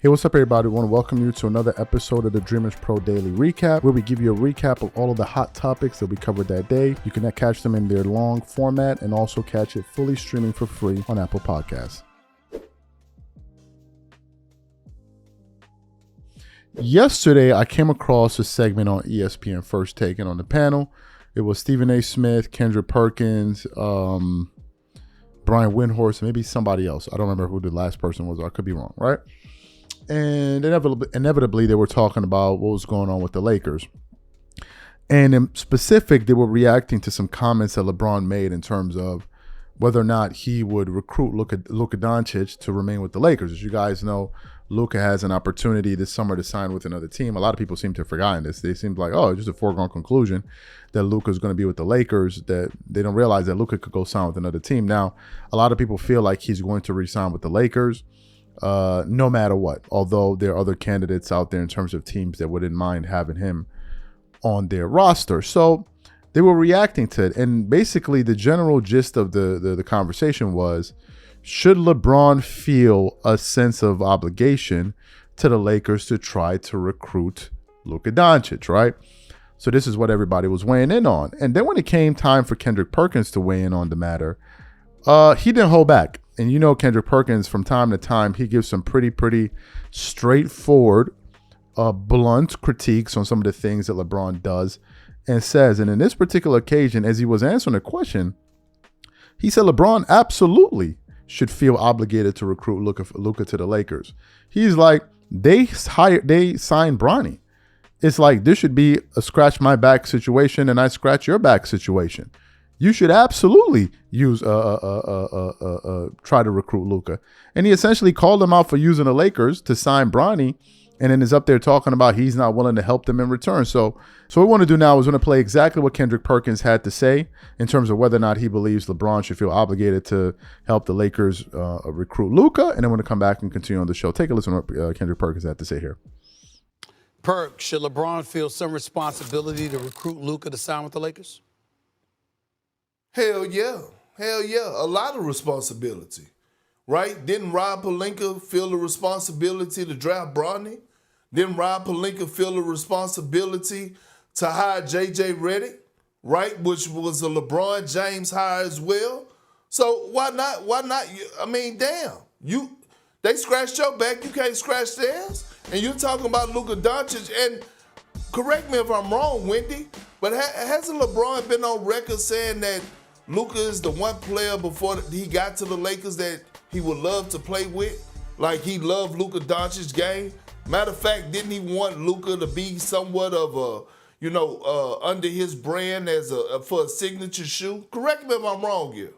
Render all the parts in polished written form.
Hey, what's up, everybody? I want to welcome you to another episode of the Dreamers Pro Daily Recap, where we give you a recap of all of the hot topics that we covered that day. You can catch them in their long format and also catch it fully streaming for free on Apple Podcasts. Yesterday, I came across a segment on ESPN First Take, and on the panel, it was Stephen A. Smith, Kendrick Perkins, Brian Windhorst, maybe somebody else. I don't remember who the last person was. I could be wrong, right? And inevitably, they were talking about what was going on with the Lakers. And in specific, they were reacting to some comments that LeBron made in terms of whether or not he would recruit Luka Doncic to remain with the Lakers. As you guys know, Luka has an opportunity this summer to sign with another team. A lot of people seem to have forgotten this. They seem like, oh, it's just a foregone conclusion that Luka is going to be with the Lakers, that they don't realize that Luka could go sign with another team. Now, a lot of people feel like he's going to re-sign with the Lakers. No matter what, although there are other candidates out there in terms of teams that wouldn't mind having him on their roster. So they were reacting to it. And basically the general gist of the conversation was, should LeBron feel a sense of obligation to the Lakers to try to recruit Luka Doncic, right? So this is what everybody was weighing in on. And then when it came time for Kendrick Perkins to weigh in on the matter, he didn't hold back. And you know Kendrick Perkins, from time to time, he gives some pretty straightforward, blunt critiques on some of the things that LeBron does and says. And in this particular occasion, as he was answering a question, he said LeBron absolutely should feel obligated to recruit Luka to the Lakers. He's like, they signed Bronny. It's like, this should be a scratch my back situation and I scratch your back situation. You should absolutely use try to recruit Luka. And he essentially called him out for using the Lakers to sign Bronny, and then is up there talking about he's not willing to help them in return. So what we want to do now is we're going to play exactly what Kendrick Perkins had to say in terms of whether or not he believes LeBron should feel obligated to help the Lakers recruit Luka, and then we're going to come back and continue on the show. Take a listen to what Kendrick Perkins had to say here. Perk, should LeBron feel some responsibility to recruit Luka to sign with the Lakers? Hell yeah. Hell yeah. A lot of responsibility, right? Didn't Rob Pelinka feel the responsibility to draft Bronny? Didn't Rob Pelinka feel the responsibility to hire J.J. Redick, right? Which was a LeBron James hire as well. So why not? I mean, damn. They scratched your back. You can't scratch theirs. And you're talking about Luka Doncic. And correct me if I'm wrong, Wendy, but hasn't LeBron been on record saying that Luka is the one player before he got to the Lakers that he would love to play with? Like, he loved Luka Doncic's game. Matter of fact, didn't he want Luka to be somewhat of a, under his brand as for a signature shoe? Correct me if I'm wrong here.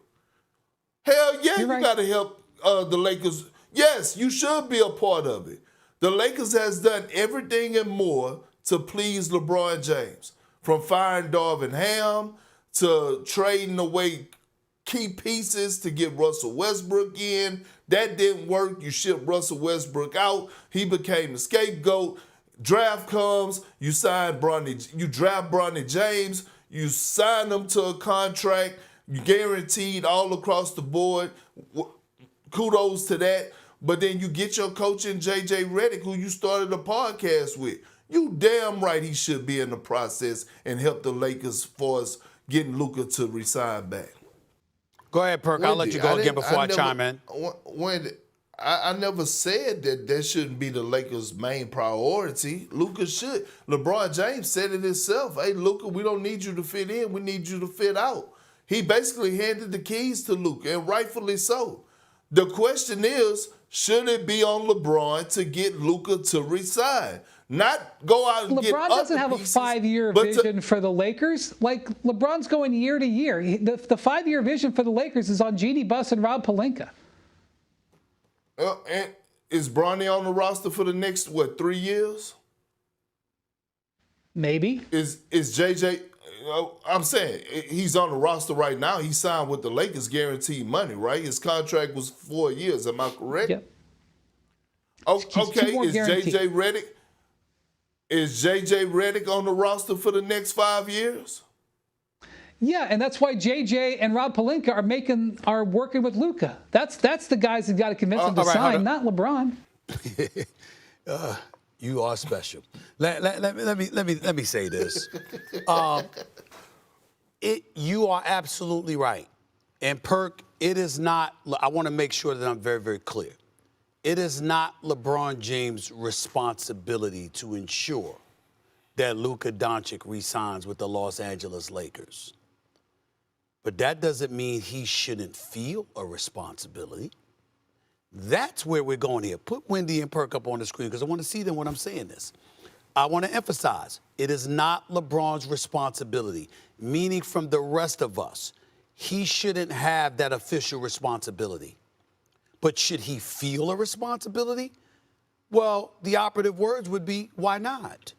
Hell yeah, you got to help the Lakers. Yes, you should be a part of it. The Lakers has done everything and more to please LeBron James. From firing Darvin Ham to trading away key pieces to get Russell Westbrook in. That didn't work. You shipped Russell Westbrook out. He became the scapegoat. Draft comes. You sign Bronny. You draft Bronny James. You sign him to a contract. You guaranteed all across the board. Kudos to that. But then you get your coach in J.J. Redick, who you started a podcast with. You damn right he should be in the process and help the Lakers for us getting Luka to resign back. Go ahead, Perk. I'll let you go again before I chime in. Wendy, I never said that shouldn't be the Lakers' main priority. Luka should. LeBron James said it himself. Hey, Luka, we don't need you to fit in. We need you to fit out. He basically handed the keys to Luka, and rightfully so. The question is, should it be on LeBron to get Luka to resign? Not go out and get LeBron doesn't have pieces, a 5-year vision for the Lakers. Like, LeBron's going year to year. The 5-year vision for the Lakers is on Jeannie Buss and Rob Pelinka. And is Bronny on the roster for the next, 3 years? Maybe. Is JJ? I'm saying he's on the roster right now. He signed with the Lakers, guaranteed money, right? His contract was 4 years. Am I correct? Yep. Okay. Is JJ Redick on the roster for the next 5 years? Yeah, and that's why JJ and Rob Pelinka are working with Luka. That's the guys that got to convince him to sign, not LeBron. You are special. Let me say this. You are absolutely right. And Perk, it is not, I want to make sure that I'm very, very clear. It is not LeBron James' responsibility to ensure that Luka Doncic re-signs with the Los Angeles Lakers. But that doesn't mean he shouldn't feel a responsibility. That's where we're going here. Put Wendy and Perk up on the screen because I want to see them when I'm saying this. I want to emphasize, it is not LeBron's responsibility, meaning from the rest of us. He shouldn't have that official responsibility. But should he feel a responsibility? Well, the operative words would be, why not?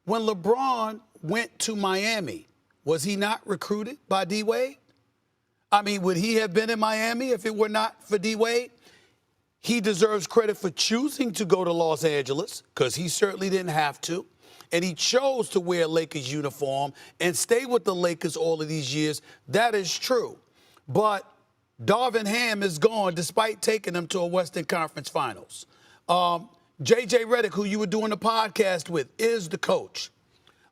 When LeBron went to Miami, was he not recruited by D-Wade? I mean, would he have been in Miami if it were not for D-Wade? He deserves credit for choosing to go to Los Angeles because he certainly didn't have to. And he chose to wear a Lakers uniform and stay with the Lakers all of these years. That is true. But Darvin Ham is gone despite taking them to a Western Conference Finals. J.J. Redick, who you were doing the podcast with, is the coach.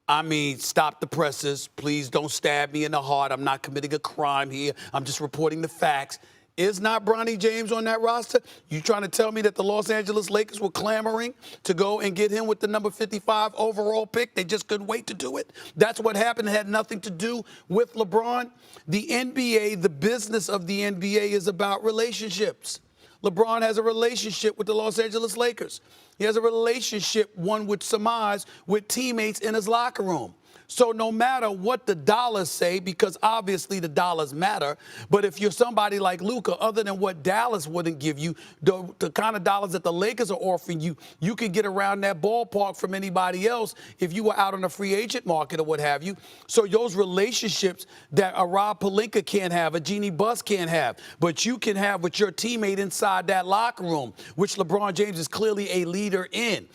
I mean, stop the presses. Please don't stab me in the heart. I'm not committing a crime here. I'm just reporting the facts. Is not Bronny James on that roster? You trying to tell me that the Los Angeles Lakers were clamoring to go and get him with the number 55 overall pick? They just couldn't wait to do it? That's what happened. It had nothing to do with LeBron. The NBA, the business of the NBA is about relationships. LeBron has a relationship with the Los Angeles Lakers. He has a relationship, one would surmise, with teammates in his locker room. So no matter what the dollars say, because obviously the dollars matter, but if you're somebody like Luka, other than what Dallas wouldn't give you, the kind of dollars that the Lakers are offering you, you could get around that ballpark from anybody else if you were out on a free agent market or what have you. So those relationships that a Rob Pelinka can't have, a Jeannie Buss can't have, but you can have with your teammate inside that locker room, which LeBron James is clearly a leader in.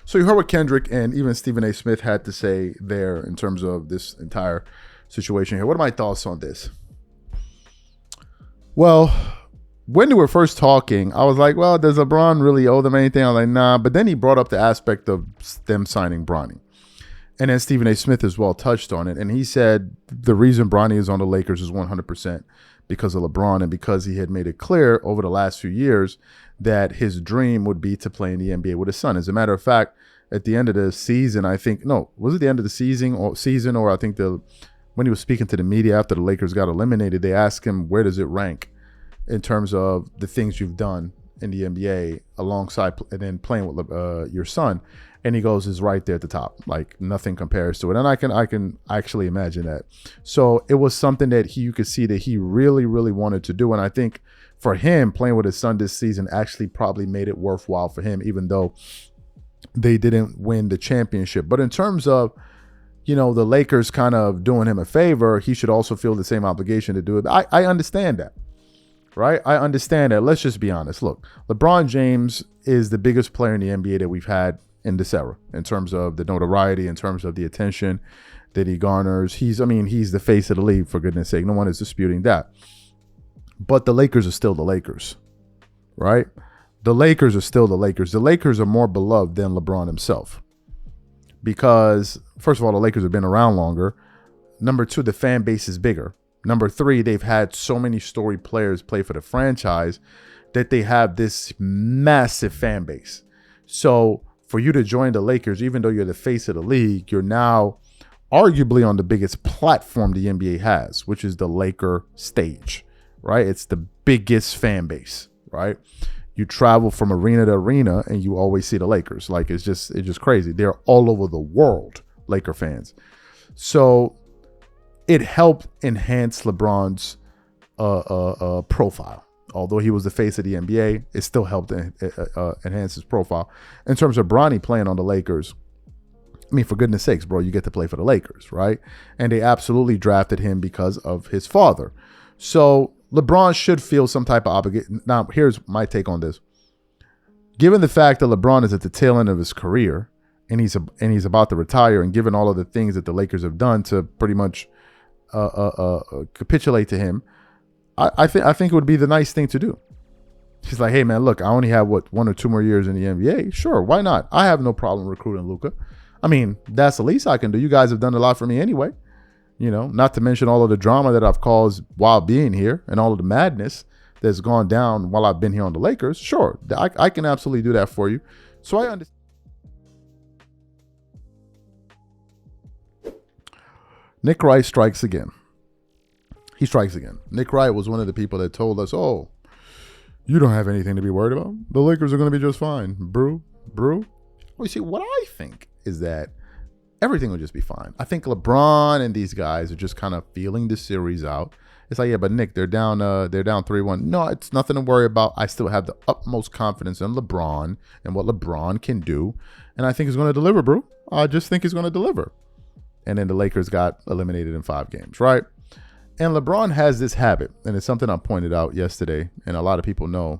So you heard what Kendrick and even Stephen A. Smith had to say there in terms of this entire situation here. What are my thoughts on this? Well, when we were first talking, I was like, well, does LeBron really owe them anything? I was like, nah. But then he brought up the aspect of them signing Bronny. And then Stephen A. Smith as well touched on it. And he said the reason Bronny is on the Lakers is 100% because of LeBron and because he had made it clear over the last few years that his dream would be to play in the NBA with his son. As a matter of fact, at the end of the season, I think, no, was it the end of the season or I think when he was speaking to the media after the Lakers got eliminated, they asked him, where does it rank in terms of the things you've done in the NBA alongside and then playing with your son? And he goes, is right there at the top. Like nothing compares to it. And I can actually imagine that. So it was something that you could see that he really, really wanted to do. And I think for him, playing with his son this season actually probably made it worthwhile for him, even though they didn't win the championship. But in terms of, the Lakers kind of doing him a favor, he should also feel the same obligation to do it. I understand that, right? I understand that. Let's just be honest. Look, LeBron James is the biggest player in the NBA that we've had in this era in terms of the notoriety, in terms of the attention that he garners. He's the face of the league, for goodness sake. No one is disputing that. But the Lakers are still the Lakers, right? The Lakers are still the Lakers. The Lakers are more beloved than LeBron himself because, first of all, the Lakers have been around longer. Number two, the fan base is bigger. Number three, they've had so many storied players play for the franchise that they have this massive fan base. So for you to join the Lakers, even though you're the face of the league, you're now arguably on the biggest platform the NBA has, which is the Laker stage, right? It's the biggest fan base, right? You travel from arena to arena and you always see the Lakers. Like it's just crazy. They're all over the world, Laker fans. So it helped enhance LeBron's profile. Although he was the face of the NBA, it still helped enhance his profile. In terms of Bronny playing on the Lakers, I mean, for goodness sakes, bro, you get to play for the Lakers, right? And they absolutely drafted him because of his father. So LeBron should feel some type of obligation. Now, here's my take on this. Given the fact that LeBron is at the tail end of his career and he's about to retire, and given all of the things that the Lakers have done to pretty much capitulate to him, I think it would be the nice thing to do. He's like, hey, man, look, I only have, 1 or 2 more years in the NBA. Sure, why not? I have no problem recruiting Luka. I mean, that's the least I can do. You guys have done a lot for me anyway. Not to mention all of the drama that I've caused while being here and all of the madness that's gone down while I've been here on the Lakers. Sure, I can absolutely do that for you. So I understand. Nick Wright strikes again. He strikes again. Nick Wright was one of the people that told us, oh, you don't have anything to be worried about. The Lakers are going to be just fine. Brew. Well, you see, what I think is that everything will just be fine. I think LeBron and these guys are just kind of feeling the series out. It's like, yeah, but Nick, they're down 3-1. No, it's nothing to worry about. I still have the utmost confidence in LeBron and what LeBron can do. And I think he's going to deliver, bro. I just think he's going to deliver. And then the Lakers got eliminated in 5 games, right? And LeBron has this habit, and it's something I pointed out yesterday, and a lot of people know.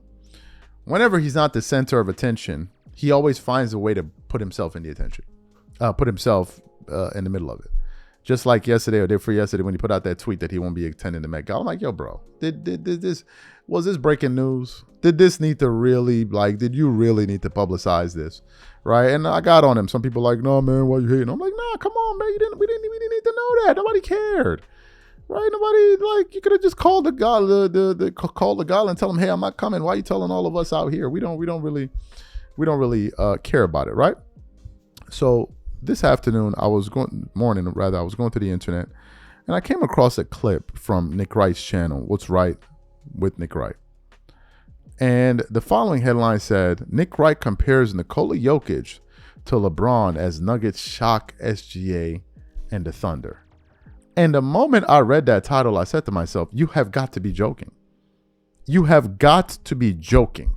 Whenever he's not the center of attention, he always finds a way to put himself in the attention, put himself in the middle of it. Just like yesterday or day before yesterday when he put out that tweet that he won't be attending the Met Gala. I'm like, yo, bro, was this breaking news? Did this need to really, did you really need to publicize this? Right? And I got on him. Some people like, no, man, why you hating? I'm like, nah, come on, man. We didn't need to know that. Nobody cared. Right? Nobody, you could have just called the guy, called the guy and tell him, hey, I'm not coming. Why are you telling all of us out here? We don't really care about it, right? So this afternoon, I was going to the internet, and I came across a clip from Nick Wright's channel, What's Right with Nick Wright. And the following headline said, Nick Wright compares Nikola Jokic to LeBron as Nuggets shock SGA and the Thunder. And the moment I read that title, I said to myself, you have got to be joking. You have got to be joking.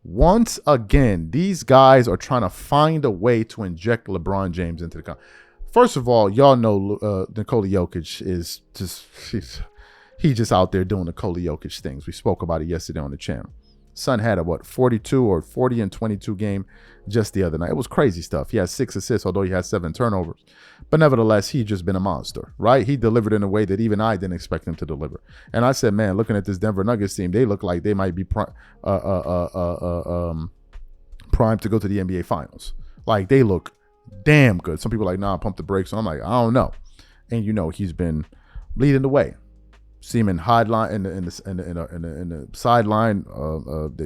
Once again, these guys are trying to find a way to inject LeBron James into the conversation. First of all, y'all know Nikola Jokic is he's just out there doing Nikola Jokic things. We spoke about it yesterday on the channel. Son had a 42 or 40 and 22 game just the other night. It was crazy stuff. He had 6 assists, although he had 7 turnovers. But nevertheless, he just been a monster, right? He delivered in a way that even I didn't expect him to deliver. And I said, man, looking at this Denver Nuggets team, they look like they might be primed to go to the NBA Finals. Like, they look damn good. Some people are like, nah, pump the brakes. And I'm like, I don't know. And he's been leading the way. See him in sideline, in the sideline,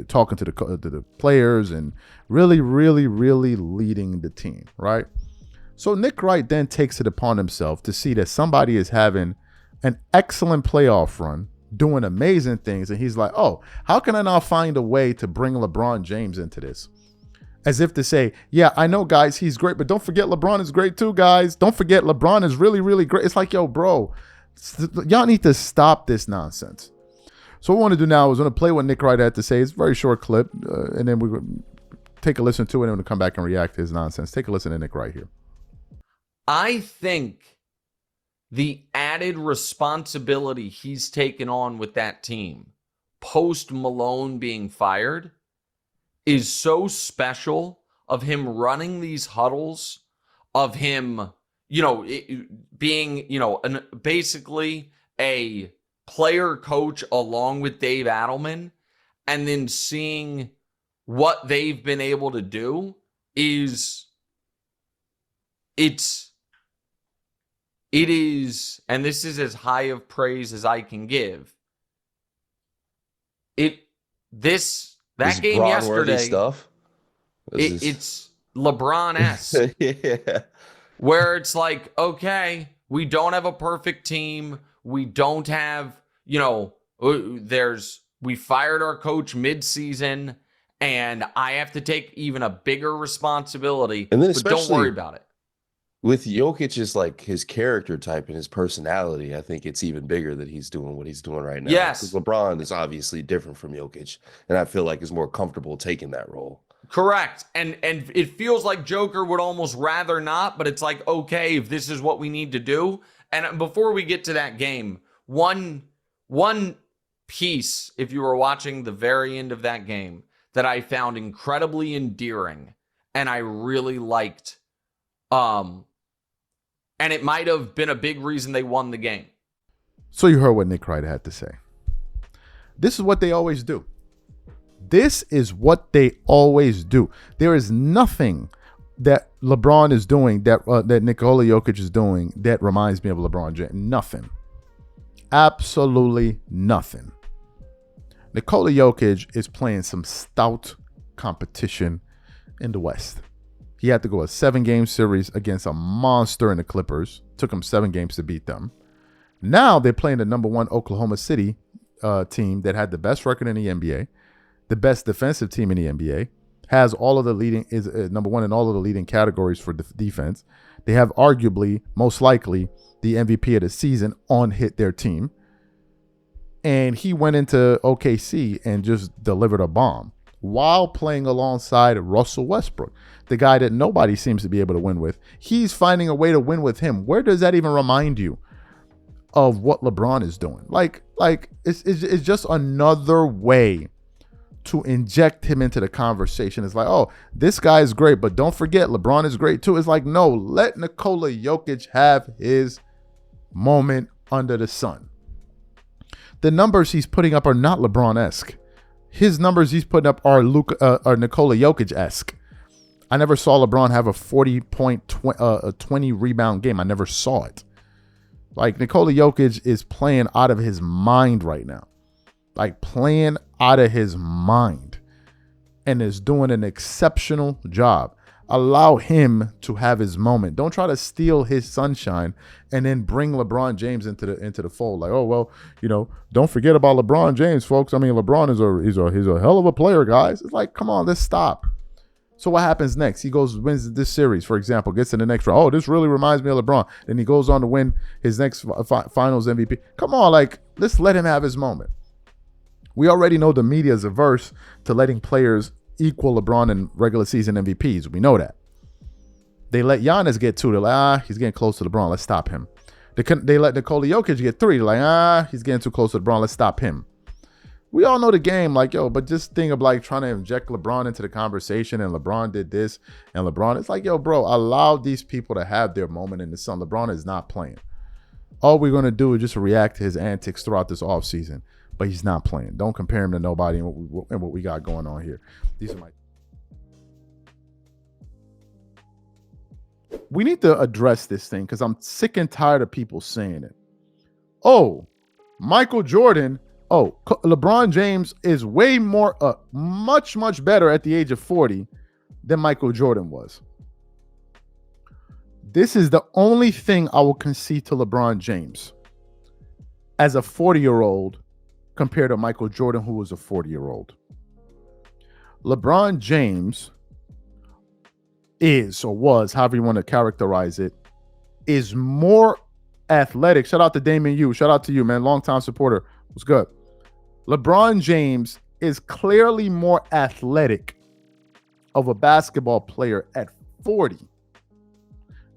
talking to the players and really, really, really leading the team, right? So Nick Wright then takes it upon himself to see that somebody is having an excellent playoff run, doing amazing things, and he's like, oh, how can I now find a way to bring LeBron James into this? As if to say, yeah, I know, guys, he's great, but don't forget LeBron is great too, guys. Don't forget LeBron is really, really great. It's like, yo, bro, y'all need to stop this nonsense. So what I want to do now is going to play what Nick Wright had to say. It's a very short clip, and then we're going to take a listen to it, and we'll come back and react to his nonsense. Take a listen to Nick Wright here. I think the added responsibility he's taken on with that team, post Malone being fired, is so special, of him running these huddles, of him being, basically a player coach along with Dave Adelman, and then seeing what they've been able to do it is, and this is as high of praise as I can give. That game yesterday, stuff. It's LeBron-esque. Yeah. Where it's like, okay, we don't have a perfect team. We don't have, we fired our coach mid-season, and I have to take even a bigger responsibility. And then but don't worry about it. With Jokic's his character type and his personality, I think it's even bigger that he's doing what he's doing right now. Yes. Because LeBron is obviously different from Jokic, and I feel like he's more comfortable taking that role. Correct. And it feels like Joker would almost rather not, but it's like, okay, if this is what we need to do. And before we get to that game, one piece, if you were watching the very end of that game, that I found incredibly endearing and I really liked, and it might have been a big reason they won the game. So you heard what Nick Wright had to say. This is what they always do. This is what they always do. There is nothing that LeBron is doing that Nikola Jokic is doing that reminds me of LeBron James. Nothing. Absolutely nothing. Nikola Jokic is playing some stout competition in the West. He had to go a 7-game series against a monster in the Clippers. Took him 7 games to beat them. Now they're playing the number 1 Oklahoma City team that had the best record in the NBA, the best defensive team in the NBA, has all of the leading, is number 1 in all of the leading categories for defense. They have arguably, most likely, the MVP of the season on their team. And he went into OKC and just delivered a bomb while playing alongside Russell Westbrook, the guy that nobody seems to be able to win with. He's finding a way to win with him. Where does that even remind you of what LeBron is doing? Like it's just another way to inject him into the conversation. It's like, oh, this guy is great, but don't forget LeBron is great too. It's like, no, let Nikola Jokic have his moment under the sun. The numbers he's putting up are not LeBron-esque. His numbers he's putting up are Nikola Jokic-esque. I never saw LeBron have a 40-point, 20-rebound game. I never saw it. Like, Nikola Jokic is playing out of his mind right now. Like, playing out of his mind. And is doing an exceptional job. Allow him to have his moment. Don't try to steal his sunshine and then bring LeBron James into the fold. Like, oh, well, don't forget about LeBron James, folks. I mean, LeBron is a hell of a player, guys. It's like, come on, let's stop. So what happens next? He wins this series, for example, gets in the next round. Oh, this really reminds me of LeBron. Then he goes on to win his next finals MVP. Come on, like, let's let him have his moment. We already know the media is averse to letting players equal LeBron in regular season MVPs. We know that. They let Giannis get 2. They're like, he's getting close to LeBron. Let's stop him. They let Nikola Jokic get 3. They're like, he's getting too close to LeBron. Let's stop him. We all know the game, like, yo, but just think of like trying to inject LeBron into the conversation and LeBron did this and LeBron. It's like, yo, bro, allow these people to have their moment in the sun. LeBron is not playing. All we're going to do is just react to his antics throughout this offseason. But he's not playing. Don't compare him to nobody and what we got going on here. These are my. We need to address this thing because I'm sick and tired of people saying it. Oh, Michael Jordan. Oh, LeBron James is way more, much better at the age of 40 than Michael Jordan was. This is the only thing I will concede to LeBron James as a 40-year-old. Compared to Michael Jordan, who was a 40-year-old. LeBron James is, or was, however you want to characterize it, is more athletic. Shout out to Damon Yu. Shout out to you, man. Longtime supporter. What's good? LeBron James is clearly more athletic of a basketball player at 40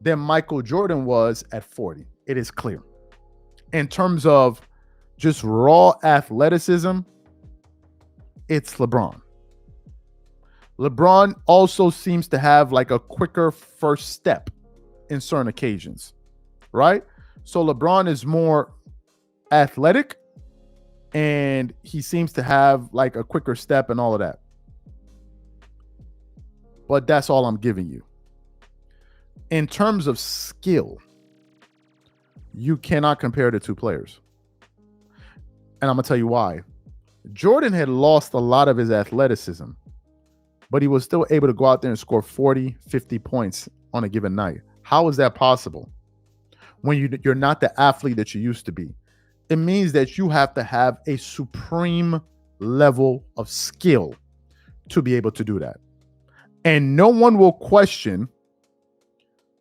than Michael Jordan was at 40. It is clear. In terms of just raw athleticism, it's LeBron. LeBron also seems to have like a quicker first step in certain occasions, right? So LeBron is more athletic and he seems to have like a quicker step and all of that. But that's all I'm giving you. In terms of skill, you cannot compare the two players. And I'm going to tell you why. Jordan had lost a lot of his athleticism, but he was still able to go out there and score 40, 50 points on a given night. How is that possible? When you're not the athlete that you used to be. It means that you have to have a supreme level of skill to be able to do that. And no one will question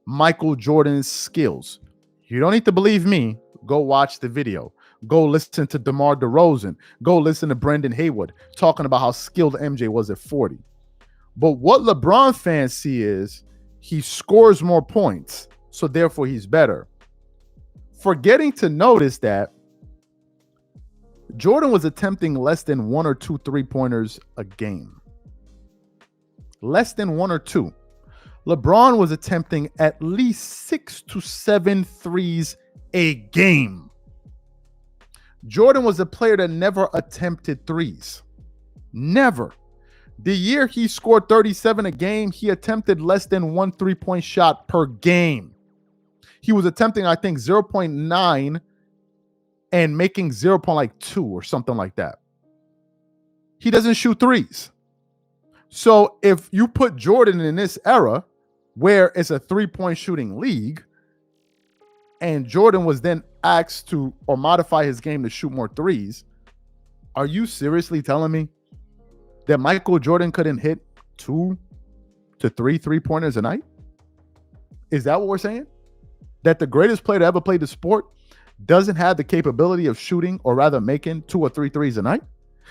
Michael Jordan's skills. You don't need to believe me. Go watch the video. Go listen to DeMar DeRozan. Go listen to Brendan Haywood talking about how skilled MJ was at 40. But what LeBron fans see is he scores more points, so therefore he's better. Forgetting to notice that Jordan was attempting less than 1 or 2 3-pointers a game. Less than 1 or 2. LeBron was attempting at least 6 to 7 threes a game. Jordan was a player that never attempted threes. Never. The year he scored 37 a game, he attempted less than 1 3-point shot per game. He was attempting, I think, 0.9 and making 0.2 or something like that. He doesn't shoot threes. So if you put Jordan in this era where it's a 3-point shooting league, and Jordan was then asked to or modify his game to shoot more threes, are you seriously telling me that Michael Jordan couldn't hit 2 to 3 3-pointers a night? Is that what we're saying? That the greatest player to ever play the sport doesn't have the capability of shooting, or rather making 2 or 3 threes a night?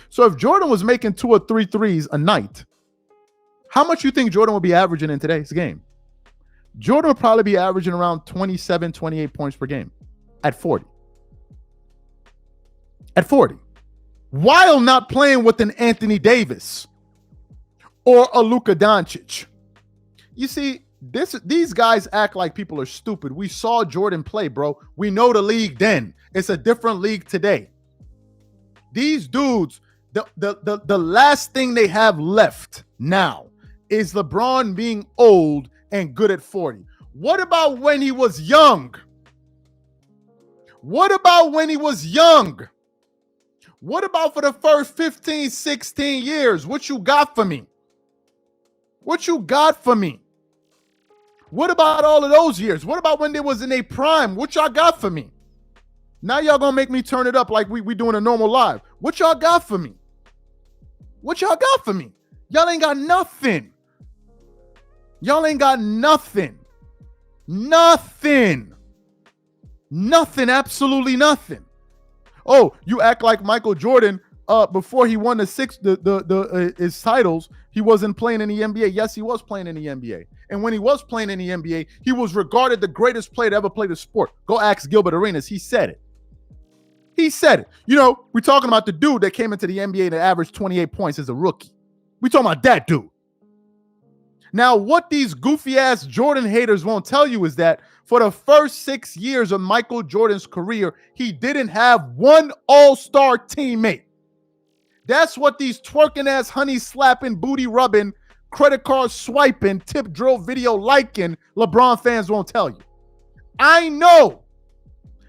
So if Jordan was making 2 or 3 threes a night, how much you think Jordan would be averaging in today's game? Jordan would probably be averaging around 27, 28 points per game at 40. At 40. While not playing with an Anthony Davis or a Luka Doncic. You see, these guys act like people are stupid. We saw Jordan play, bro. We know the league then. It's a different league today. These dudes, the last thing they have left now is LeBron being old and good at 40. What about when he was young? What about when he was young? What about for the first 15, 16 years? What you got for me? What you got for me? What about all of those years? What about when they was in their prime? What y'all got for me? Now y'all gonna make me turn it up like we doing a normal live. What y'all got for me? What y'all got for me? Y'all ain't got nothing. Y'all ain't got nothing. Nothing. Nothing. Absolutely nothing. Oh, you act like Michael Jordan before he won his titles, he wasn't playing in the NBA. Yes, he was playing in the NBA. And when he was playing in the NBA, he was regarded the greatest player to ever play the sport. Go ask Gilbert Arenas. He said it. He said it. You know, we're talking about the dude that came into the NBA that averaged 28 points as a rookie. We're talking about that dude. Now, what these goofy-ass Jordan haters won't tell you is that for the first 6 years of Michael Jordan's career, he didn't have one all-star teammate. That's what these twerking-ass, honey-slapping, booty-rubbing, credit card swiping, tip drill video liking LeBron fans won't tell you. I know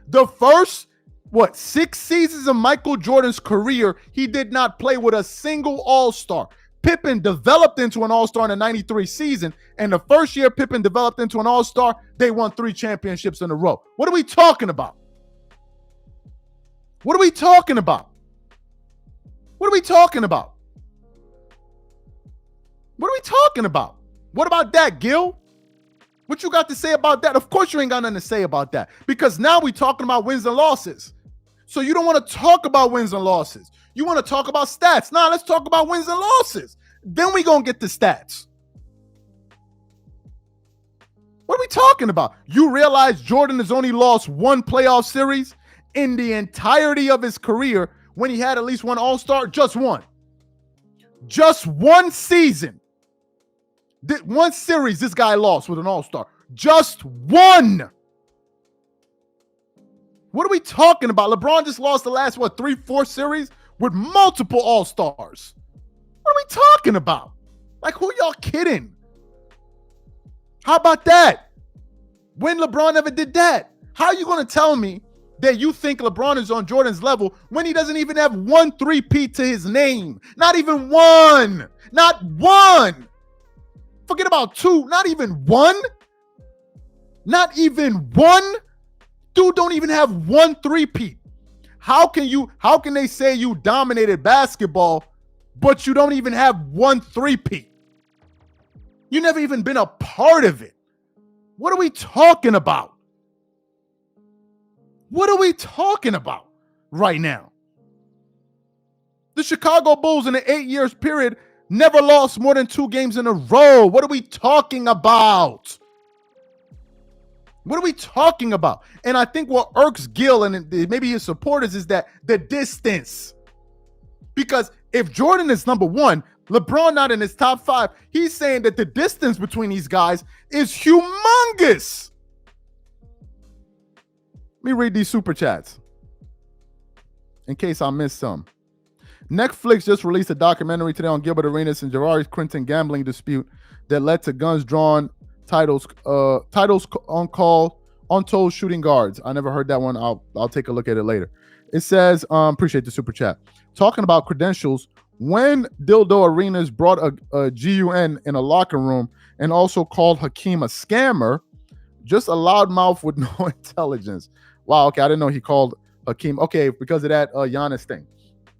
the first, 6 seasons of Michael Jordan's career, he did not play with a single all-star. Pippen developed into an all-star in the 93 season, and the first year Pippen developed into an all-star, they won 3 championships in a row. What are we talking about? What are we talking about? What are we talking about? What are we talking about? What about that, Gil? What you got to say about that? Of course you ain't got nothing to say about that, because now we're talking about wins and losses. So you don't want to talk about wins and losses. You want to talk about stats. Nah, let's talk about wins and losses. Then we going to get the stats. What are we talking about? You realize Jordan has only lost 1 playoff series in the entirety of his career when he had at least 1 all-star? Just 1. Just 1 season. 1 series this guy lost with an all-star. Just 1. What are we talking about? LeBron just lost the last, 3-4 series with multiple all-stars. What are we talking about? Like, who y'all kidding? How about that? When LeBron never did that? How are you going to tell me that you think LeBron is on Jordan's level when he doesn't even have 1 3-peat to his name? Not even 1. Not 1. Forget about 2. Not even 1. Not even 1. Dude don't even have 1 3-peat. How can they say you dominated basketball, but you don't even have 1 3-peat? You never even been a part of it. What are we talking about? What are we talking about right now? The Chicago Bulls in the 8 years period never lost more than 2 games in a row. What are we talking about? What are we talking about? And I think what irks Gil and maybe his supporters is that the distance. Because if Jordan is number 1, LeBron not in his top 5, he's saying that the distance between these guys is humongous. Let me read these super chats in case I missed some. Netflix just released a documentary today on Gilbert Arenas and Jabari Clinton gambling dispute that led to guns drawn, titles on call, untold shooting guards. I never heard that one. I'll take a look at it later. It says, appreciate the super chat. Talking about credentials, when Dildo Arenas brought a GUN in a locker room and also called Hakeem a scammer, just a loudmouth with no intelligence. Wow, okay, I didn't know he called Hakeem. Okay, because of that Giannis thing.